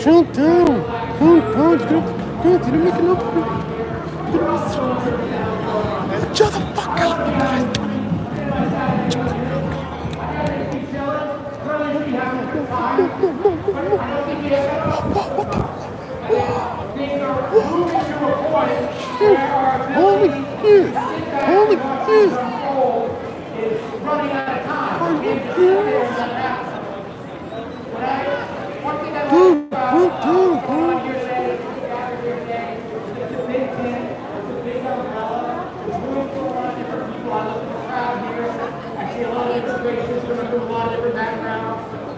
chill down. Don't, you're making up for it. Shut the fuck up, guys. Holy shit! Holy shit!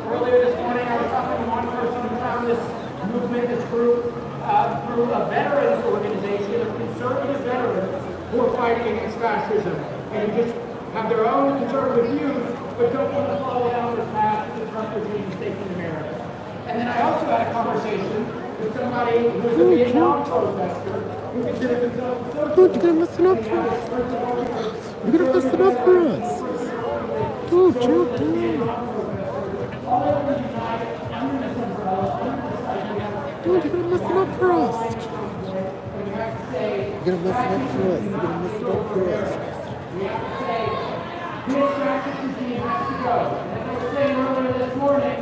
Earlier this morning, I was talking to one person who found this movement, this group, through a veterans organization of conservative veterans who are fighting against fascism and who just have their own conservative views, but don't want to follow down this path that the Trump regime is taking America. And then I also had a conversation with somebody who was a Vietnam protester who considers himself a Dude, you're gonna mess it up for us. You're gonna mess it up for us. Dude, chill down. Dude, you're gonna mess it up for us. You're gonna mess it up for us. You're gonna mess it up for us. We have to say, this fascist regime has to go. And as I was saying earlier this morning,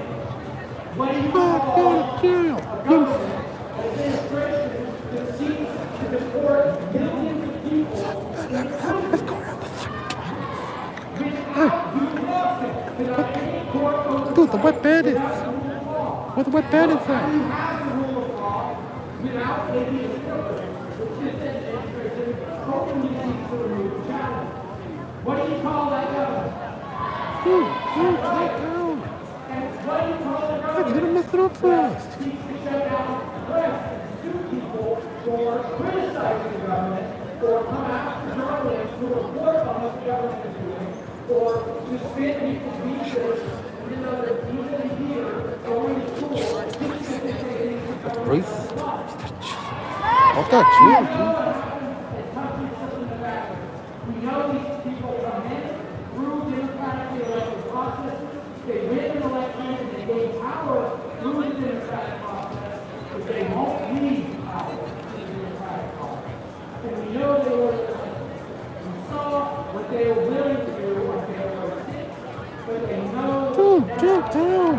what do you call a government, an administration that seeks to deport millions of people Let's go around the without Dude, the wet bandits. Where the wet bandits at? without making a which is an administration openly seeks to remove the challenge. What do you call that government? Dude, calm down. And what do you call the government? You're gonna mess it up for us. Seeks to shut down the press and sue people for criticizing the government, or come after journalists who report on what the government is doing, or to spin people's visas, even though they're usually here, going to school, teaching them things. That's racist. What that chill, dude? We know these people come in through democratically elected processes. They win an election and they gain power through the democratic process, but they won't leave power in the democratic process. And we know they were we saw what they were willing to do on January 6th, but they know Dude, chill down.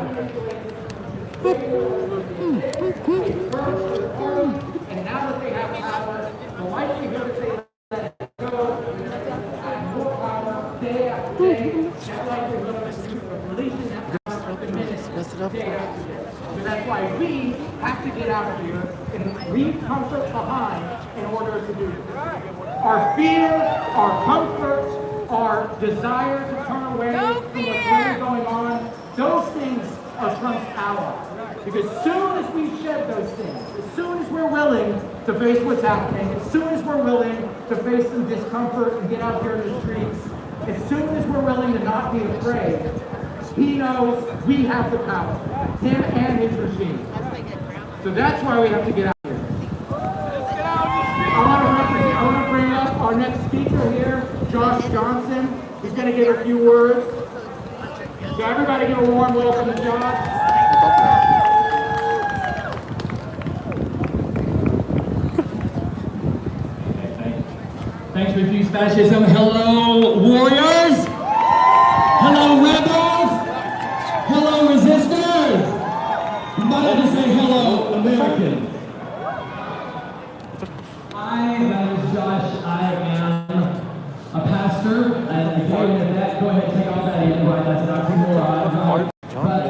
and now that they have power, the likelihood that they let it go and more power day after day, that likelihood of releasing that power diminishes day after day. So that's why we have to get out of here and leave comfort behind in order to do this. Our fear, our comfort, our desire to turn away from what's really going on, those things are Trump's allies. Because as soon as we shed those things, as soon as we're willing to face what's happening, as soon as we're willing to face some discomfort and get out here in the streets, as soon as we're willing to not be afraid, he knows we have the power, him and his regime. So that's why we have to get out here. I want to bring up our next speaker here, Josh Johnson. He's going to give a few words. So everybody give a warm welcome to Josh. Thanks for refuse fascism. Hello, warriors. Hello, rebels. Hello, resistors. You might have to say hello, Americans. My name is Josh. I am a pastor, and again, that, go ahead and take off that end, right? That's an oxymoron. But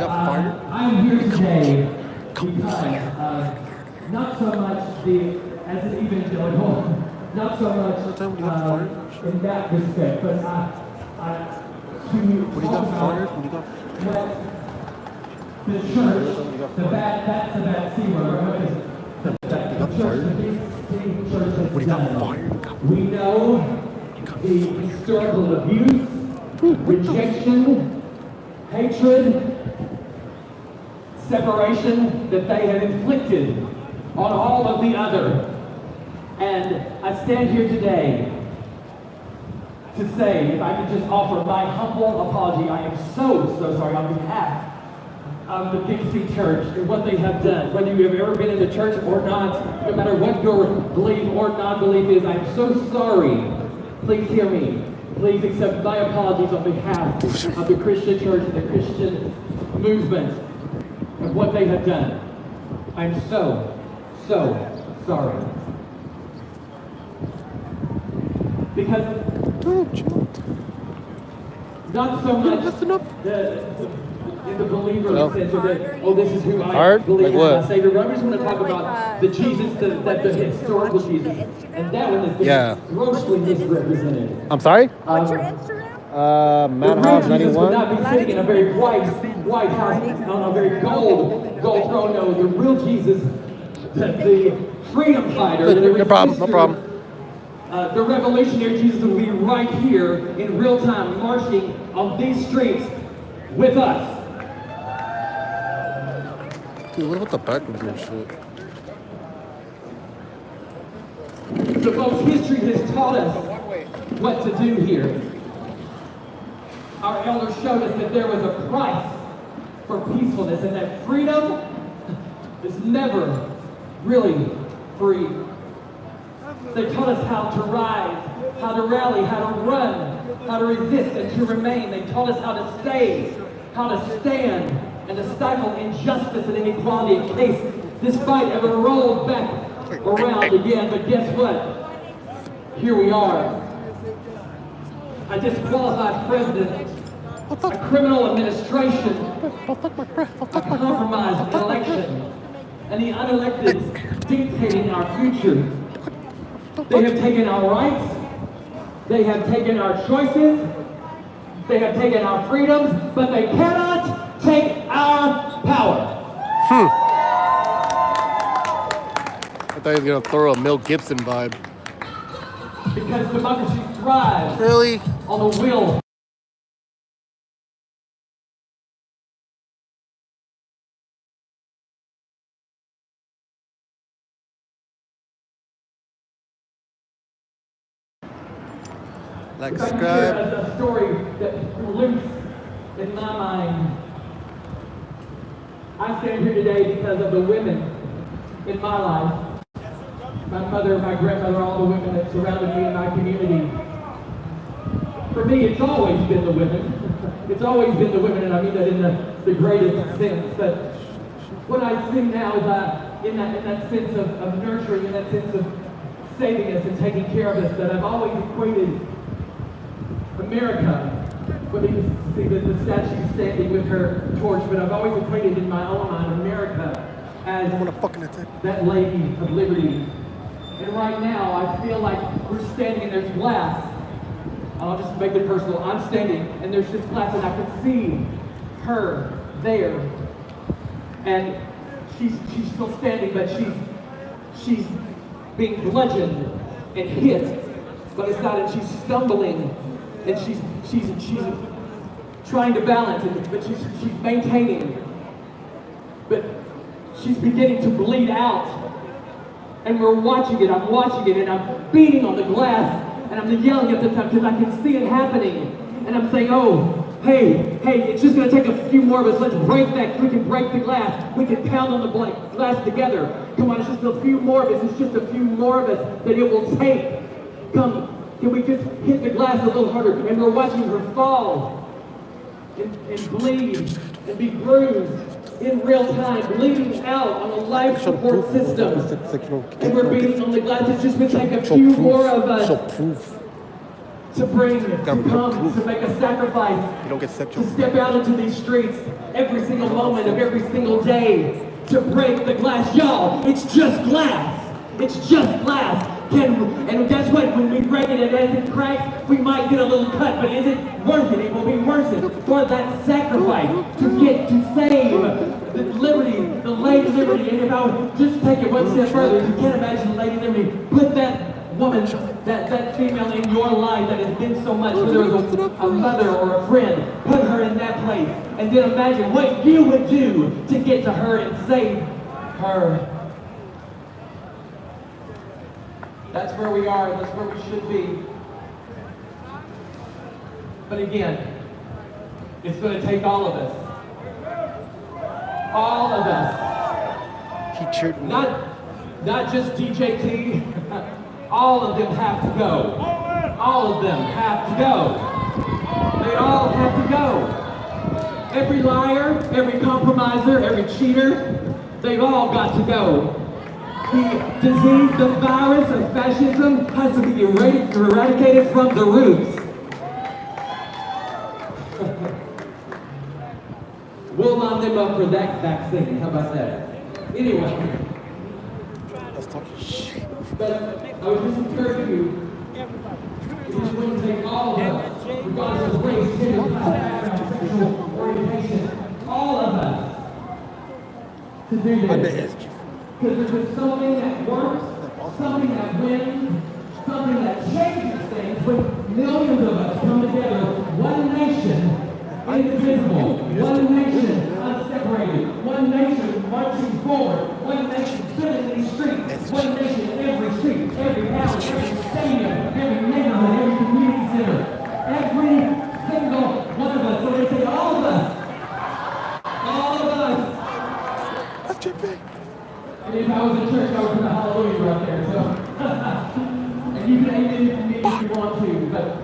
I'm here today because not so much as an evangelical, not so much in that respect, but When he got fired? When he got the church, that's a bad C word. When he got fired? We know the historical abuse, rejection, hatred, separation that they have inflicted on all of the other. And I stand here today to say, if I could just offer my humble apology, I am so sorry on behalf of the Big C Church and what they have done. Whether you have ever been in the church or not, no matter what your belief or non-belief is, I'm so sorry. Please hear me. Please accept my apologies on behalf of the Christian church and the Christian movement of what they have done. I'm so sorry. Because not so much in the believer sense of that, oh, this is who I believe is my Savior. But I just want to talk about the Jesus, the historical Jesus. And that one has been grossly misrepresented. I'm sorry? What's your Instagram? Matthobbs91. Would not be sitting in a very white house on a very gold throne. No, the real Jesus, the freedom fighter. No problem. The revolutionary Jesus will be right here in real time, marching on these streets with us. Dude, what about the background and shit? So folks, history has taught us what to do here. Our elders showed us that there was a price for peacefulness and that freedom is never really free. They taught us how to rise, how to rally, how to run, how to resist and to remain. They taught us how to stay, how to stand, and to stifle injustice and inequality in case this fight ever rolled back around again. But guess what? Here we are. A disqualified president, a criminal administration, a compromised election, and the unelected dictating our future. They have taken our rights, they have taken our choices, they have taken our freedoms, but they cannot take our power. I thought he was gonna throw a Mel Gibson vibe. Because democracy thrives Really? on the will. Like, If I can subscribe. share a story that lives in my mind. I stand here today because of the women in my life. My mother, my grandmother, all the women that surrounded me in my community. For me, it's always been the women. It's always been the women, and I mean that in the greatest sense. But what I see now is in that sense of nurturing, in that sense of saving us and taking care of us, that I've always equated America, whether you see the statue standing with her torch, but I've always equated in my own mind America as that lady of liberty. And right now, I feel like we're standing and there's glass. I'll just make it personal. I'm standing and there's just glass and I can see her there. And she's still standing, but she's being bludgeoned and hit. But it's not, and she's stumbling and she's trying to balance it, but she's maintaining. But she's beginning to bleed out. And we're watching it, I'm watching it, and I'm beating on the glass, and I'm yelling at the time because I can see it happening. And I'm saying, oh, hey, it's just gonna take a few more of us. Let's break that, we can break the glass. We can pound on the glass together. Come on, it's just a few more of us. It's just a few more of us that it will take. Come, can we just hit the glass a little harder? And we're watching her fall and bleed and be bruised in real time, bleeding out on a life support system. And we're beating on the glass. It's just going to take a few more of us to bring, to come, to make a sacrifice, to step out into these streets every single moment of every single day to break the glass. Y'all, it's just glass. It's just glass. And that's what, when we break it and as it cracks, we might get a little cut, but is it worth it? It will be worth it for that sacrifice to save the liberty, the Lady Liberty. And if I would just take it one step further, you can't imagine Lady Liberty. Put that woman, that female in your life that has been so much, whether it was a mother or a friend, put her in that place. And then imagine what you would do to get to her and save her. That's where we are, that's where we should be. But again, it's going to take all of us. all of us. He cheered me. Not just DJT, all of them have to go. All of them have to go. They all have to go. Every liar, every compromiser, every cheater, they've all got to go. The disease, the virus of fascism has to be eradicated from the roots. We'll line them up for that vaccine. How about that? Anyway. Let's talk shit. But I would just encourage you, it is going to take all of us, regardless of race, gender, class, background, sexual orientation, all of us, to do this. Because if it's something that works, something that wins, something that changes things, when millions of us come together, one nation, indivisible, one nation, unseparated, one nation marching forward, one nation filling these streets, one nation in every street, every house, every stadium, every neighborhood, every community center, every single one of us. So they say all of us. All of us. That's JP. And if I was in church, I would put a hallelujah right there. So, and you can amen if you want to, but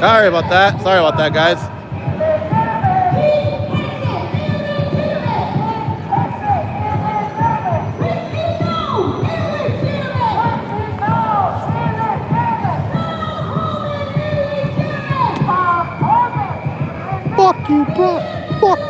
Sorry about that, guys. Fuck you, bro. Fuck.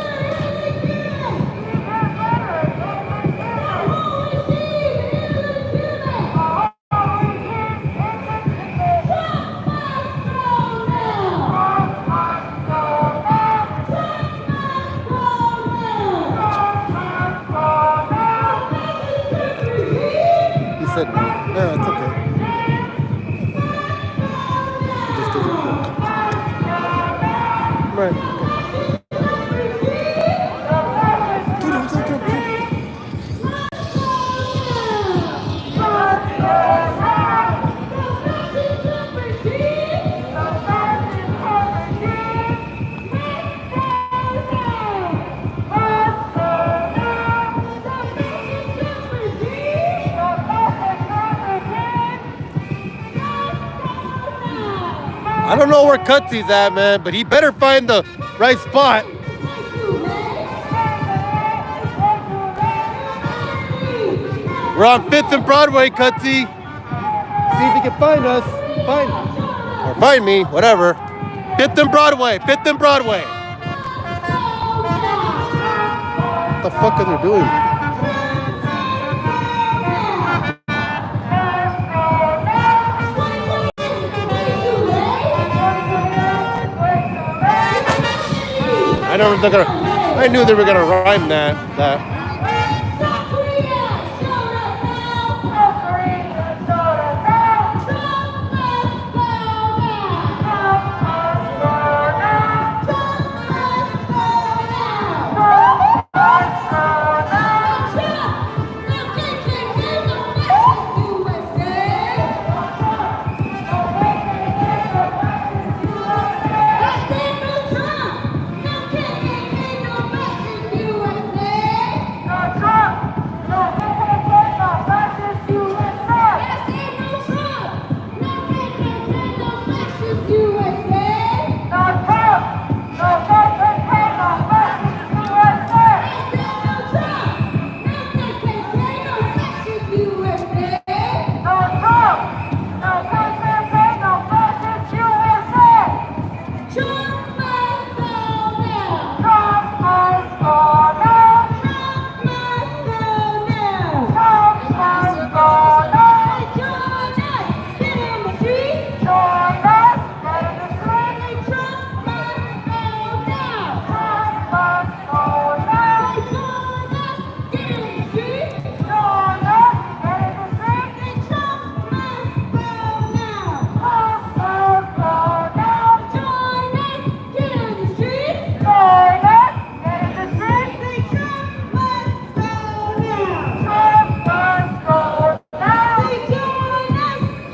He said no. No, it's okay. He just doesn't feel comfortable. Right. Dude, I'm so good. I don't know where Cutsy's at, man, but he better find the right spot. We're on 5th and Broadway, Cutsy. See if he can find us. Or find me, whatever. 5th and Broadway. What the fuck are they doing? I knew they were gonna rhyme that.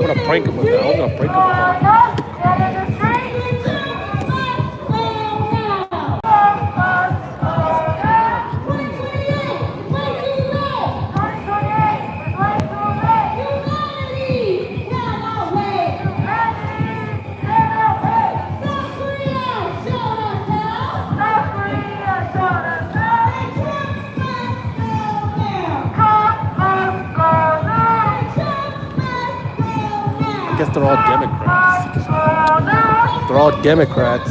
I'm gonna prank him with that. I'm gonna prank him with that. I guess they're all Democrats. They're all Democrats.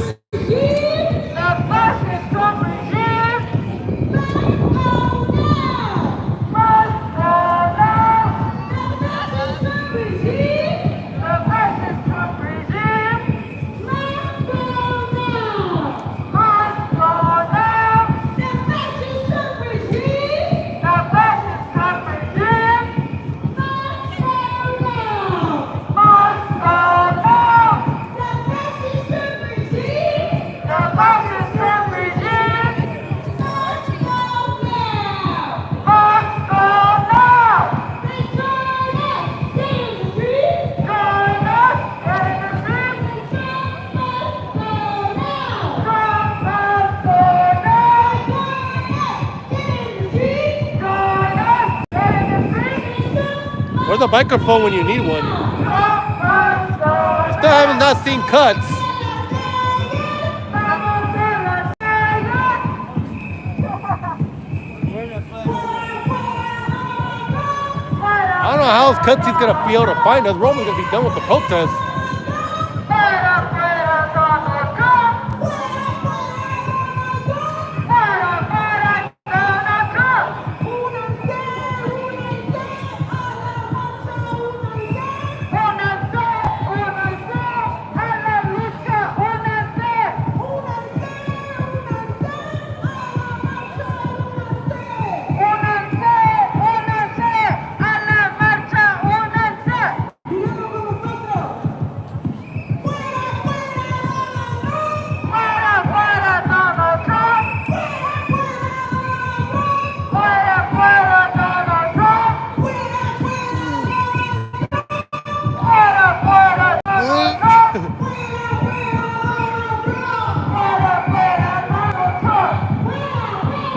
Where's the microphone when you need one? I still haven't not seen Cuts. how Cutsy's gonna be able to find us. We're almost gonna be done with the protest.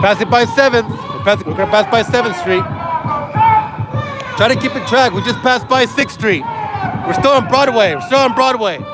Passing by 7th. We're gonna pass by 7th Street. Try to keep it track. We just passed by 6th Street. We're still on Broadway. We're still on Broadway.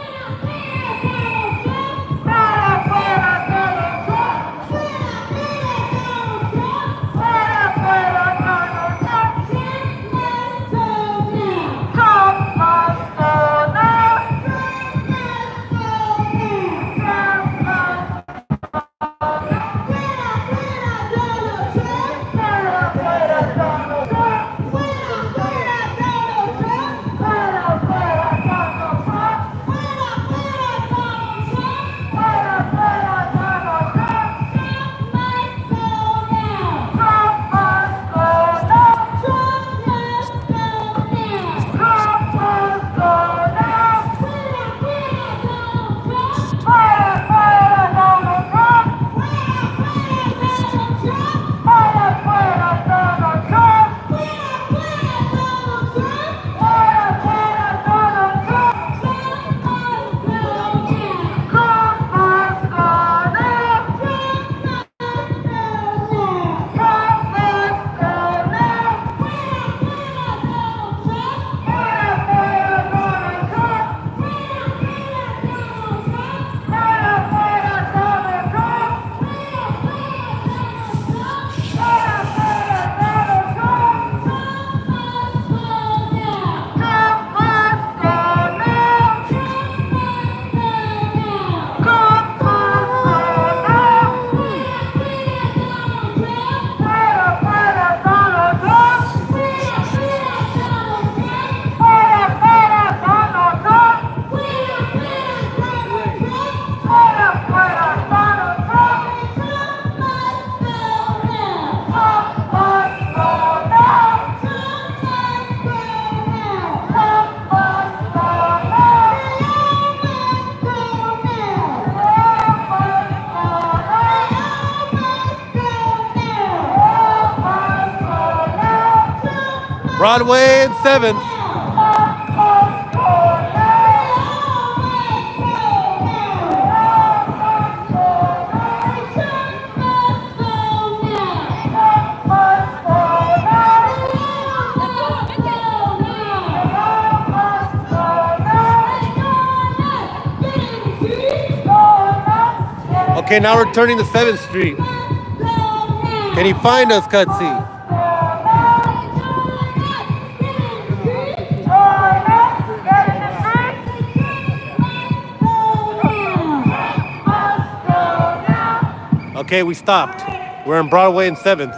Broadway and 7th. Okay, now we're turning to 7th Street. Can he find us, Cutsy? Okay, we stopped. We're on Broadway and 7th.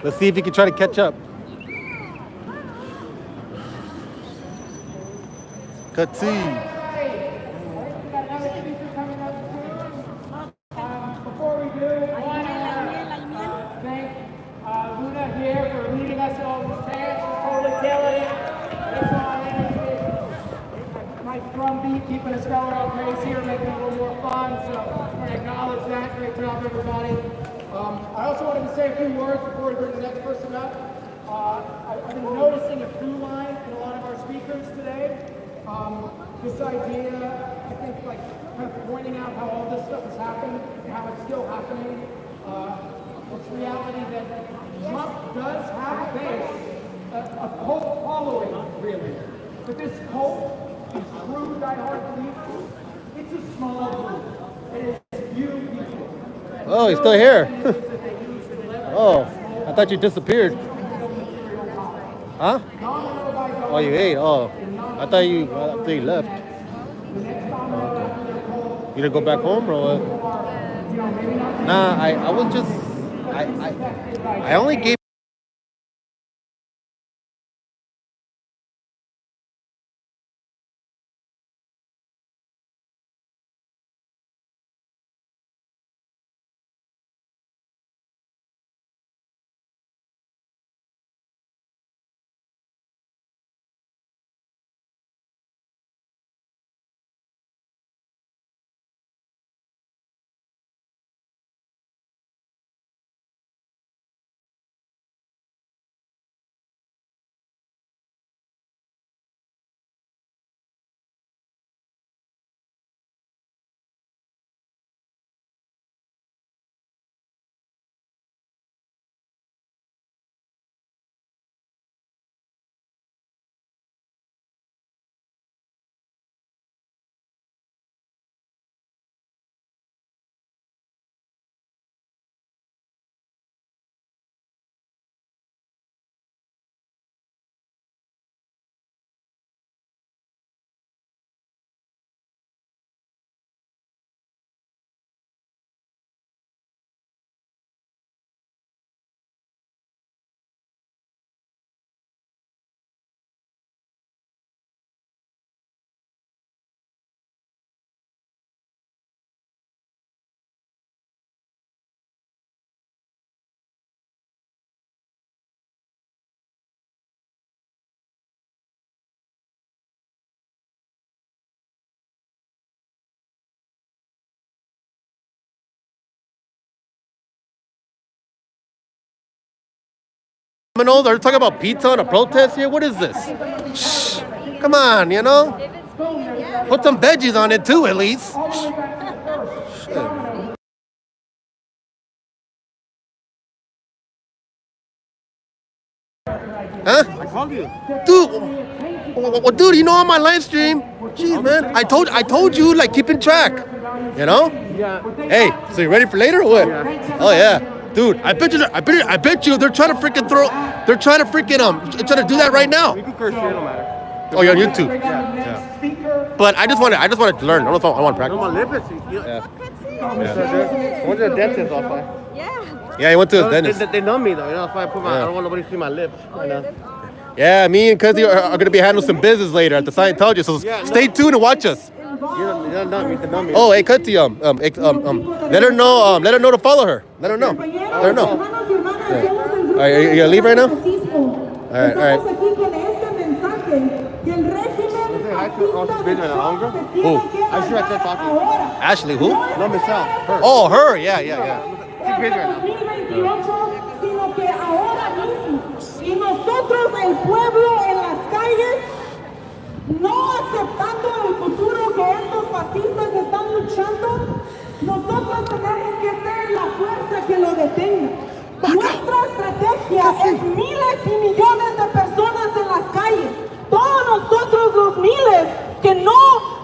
Let's see if he can try to catch up. Cutsy. Before we do, I want to thank Luna here for leading us in all this dance. She's totally killing it. That's all energy. My drum beat keeping us going all crazy here, making it a little more fun. So I want to acknowledge that. Great job, everybody. I also wanted to say a few words before we bring the next person up. I've been noticing a through line in a lot of our speakers today. This idea, I think, like, kind of pointing out how all this stuff has happened and how it's still happening. It's reality that Trump does have a base, a cult following, really. But this cult, these true diehard believers, it's a small group. It is few people. Oh, he's still here. Oh, I thought you disappeared. Huh? Oh, you ate? Oh, I thought you left. Okay. You didn't go back home or what? Nah, I was just I only gave. They're talking about pizza on a protest here. What is this? Shh. Come on, you know. Put some veggies on it too, at least. Shit. Huh? I called you. Dude, you know on my live stream. Jeez, man. I told you, like, keeping track. You know? Yeah. Hey, so you ready for later or what? Yeah. Oh yeah. Dude, I bet you they're trying to freaking trying to do that right now. You can curse shit, it don't matter. Oh, you're on YouTube. Yeah. But I just wanted to learn. I don't know if I want to practice. No, my lip is. Yeah. I went to the dentist off my. Yeah, he went to his dentist. They know me though, you know. That's why I put my. I don't want nobody to see my lips. You know? Yeah, me and Cuzzy are going to be handling some business later at the Scientology. So stay tuned and watch us. You don't know me. Oh, hey, Cuzzy, let her know to follow her. Let her know. Yeah. Are you gonna leave right now? All right. Who? I should have been talking. Ashley, who? No, Michelle. Her. Oh, her. Yeah. She's busy right now. Sino que ahora mismo, y nosotros el pueblo en las calles, no aceptando el futuro que estos fascistas están luchando, nosotros tenemos que ser la fuerza que lo detenga. Nuestra estrategia es miles y millones de personas en las calles, todos nosotros los miles que no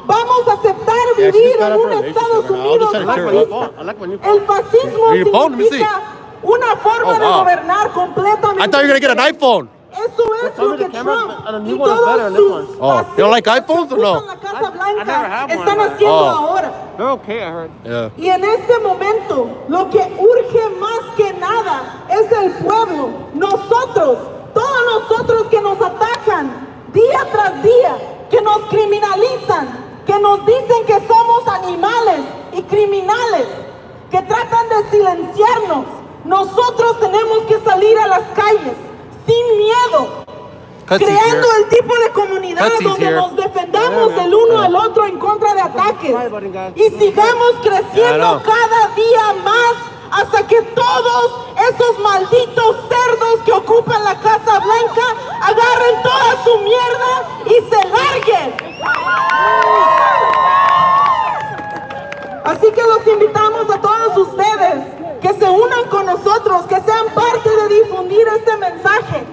vamos a aceptar vivir en un Estados Unidos fascista. El fascismo significa una forma de gobernar completamente. I thought you were going to get an iPhone. Eso es lo que Trump y new one is better than this one. todos sus Oh, you don't like iPhones or no? en la Casa Blanca never had one. están haciendo ahora. They're okay, I heard. Yeah. Y en este momento, lo que urge más que nada es el pueblo. Nosotros, todos nosotros que nos atacan día tras día, que nos criminalizan, que nos dicen que somos animales y criminales, que tratan de silenciarnos. Nosotros tenemos que salir a las calles sin miedo, creando el tipo de comunidad donde nos defendamos el uno al otro en contra de ataques y sigamos creciendo cada día más hasta que todos esos malditos cerdos que ocupan la Casa Blanca agarren toda su mierda y se larguen. Así que los invitamos a todos ustedes que se unan con nosotros, que sean parte de difundir este mensaje.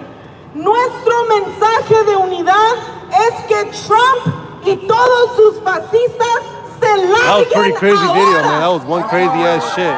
Nuestro mensaje de unidad es que Trump y todos sus fascistas se larguen. That was pretty crazy ahora. video, man. That was one crazy ass shit.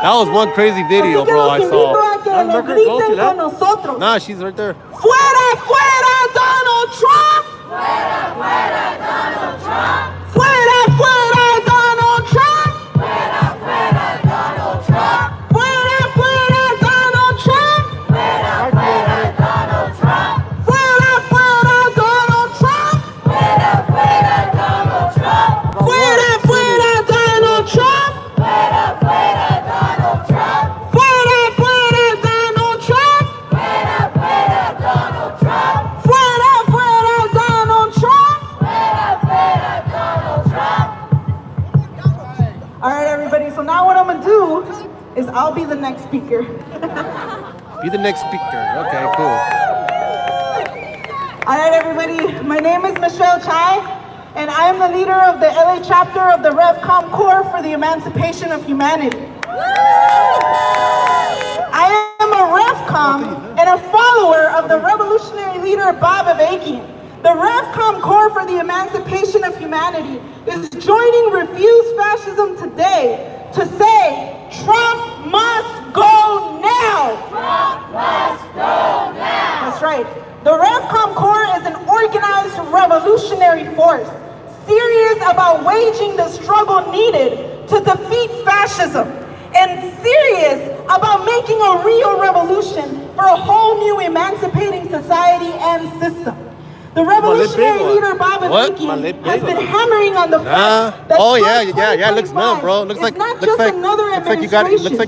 That was one crazy video, Así que bro, los I invito saw. a que lo griten con nosotros. Nah, she's right there. ¡Fuera, fuera, Donald Trump! ¡Fuera, fuera, Donald Trump! ¡Fuera, fuera, Donald Trump! ¡Fuera, fuera, Donald Trump! ¡Fuera, fuera, Donald Trump! ¡Fuera, fuera, Donald Trump! ¡Fuera, fuera, Donald Trump! ¡Fuera, fuera, Donald Trump! ¡Fuera, fuera, Donald Trump! ¡Fuera, fuera, Donald Trump! ¡Fuera, fuera, Donald Trump! ¡Fuera, fuera, Donald Trump! ¡Fuera, fuera, Donald Trump! ¡Fuera, fuera, Donald Trump! All right, everybody. So now what I'm gonna do is I'll be the next speaker. Be the next speaker. Okay, cool. All right, everybody. My name is Michelle Chai, and I am the leader of the LA chapter of the RevCom Corps for the Emancipation of Humanity. I am a RevCom and a follower of the revolutionary leader Bob Avakian. The RevCom Corps for the Emancipation of Humanity is joining Refuse Fascism today to say, Trump must go now! Trump must go now! That's right. The RevCom Corps is an organized revolutionary force, serious about waging the struggle needed to defeat fascism, and serious about making a real revolution for a whole new emancipating society and system. The revolutionary leader Bob Avakian has been hammering on the fact that Oh yeah, it looks numb, bro. Looks like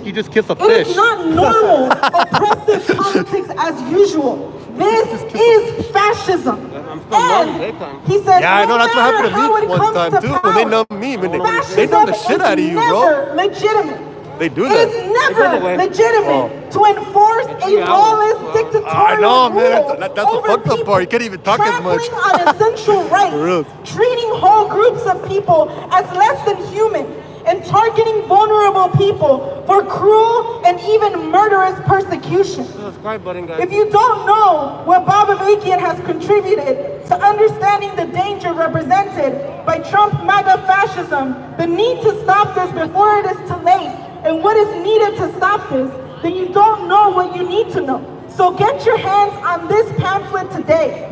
you just kissed a fish. It is not normal, oppressive politics as usual. This is fascism. And he says, Yeah, I know, that's what happened to how me it one comes time to too. power, When they numb me, when they fascism numb the shit out of is you, bro. never legitimate. They do that. It's never legitimate to enforce a lawless dictatorial I know, man. rule That's the over fucked up people, part. You can't even talk as much. trampling on essential rights, treating whole groups of people as less than human, and targeting vulnerable people for cruel and even murderous persecution. If you don't know what Bob Avakian has contributed to understanding the danger represented by Trump MAGA fascism, the need to stop this before it is too late, and what is needed to stop this, then you don't know what you need to know. So get your hands on this pamphlet today.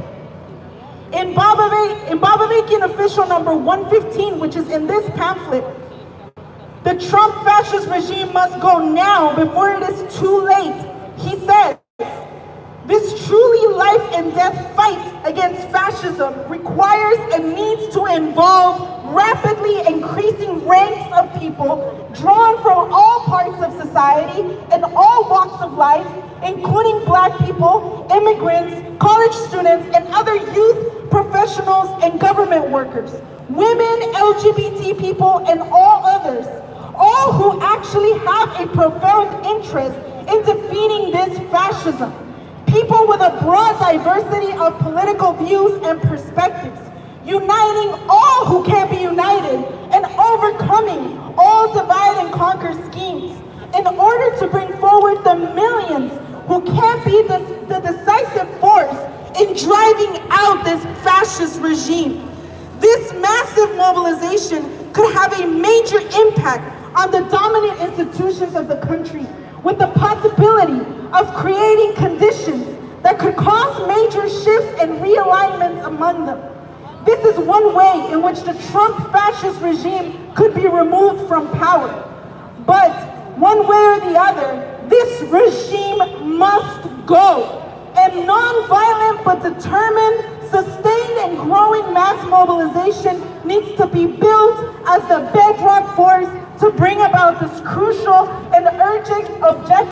In Bob Avakian official number 115, which is in this pamphlet, the Trump fascist regime must go now before it is too late. He says, this truly life and death fight against fascism requires and needs to involve rapidly increasing ranks of people drawn from all parts of society and all walks of life, including Black people, immigrants, college students, and other youth, professionals, and government workers, women, LGBT people, and all others, all who actually have a profound interest in defeating this fascism. People with a broad diversity of political views and perspectives, uniting all who can't be united and overcoming all divide and conquer schemes in order to bring forward the millions who can't be the decisive force in driving out this fascist regime. This massive mobilization could have a major impact on the dominant institutions of the country, with the possibility of creating conditions that could cause major shifts and realignments among them. This is one way in which the Trump fascist regime could be removed from power. But one way or the other, this regime must go. And non-violent but determined, sustained and growing mass mobilization needs to be built as the bedrock force to bring about this crucial and urgent objective.